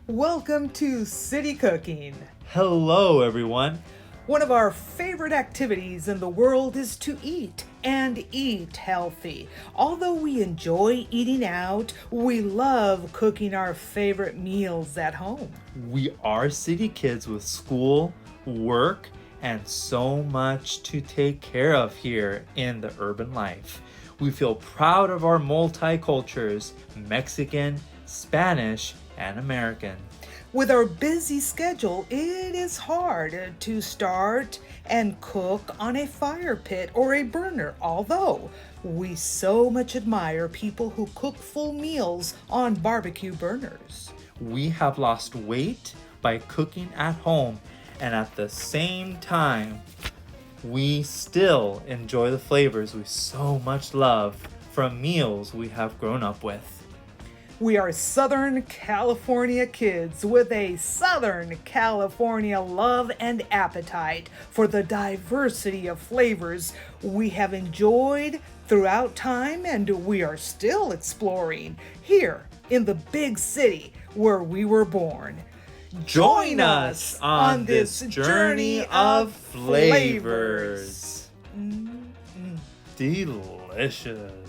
Welcome to City Cooking. Hello, everyone. One of our favorite activities in the world is to eat and eat healthy. Although we enjoy eating out, we love cooking our favorite meals at home. We are city kids with school, work, and so much to take care of here in the urban life. We feel proud of our multicultures, Mexican, Spanish, and American. With our busy schedule, it is hard to start and cook on a fire pit or a burner, although we so much admire people who cook full meals on barbecue burners. We have lost weight by cooking at home, and at the same time, we still enjoy the flavors we so much love from meals we have grown up with. We are Southern California kids with a Southern California love and appetite for the diversity of flavors we have enjoyed throughout time and we are still exploring here in the big city where we were born. Join us on this journey of flavors. Delicious.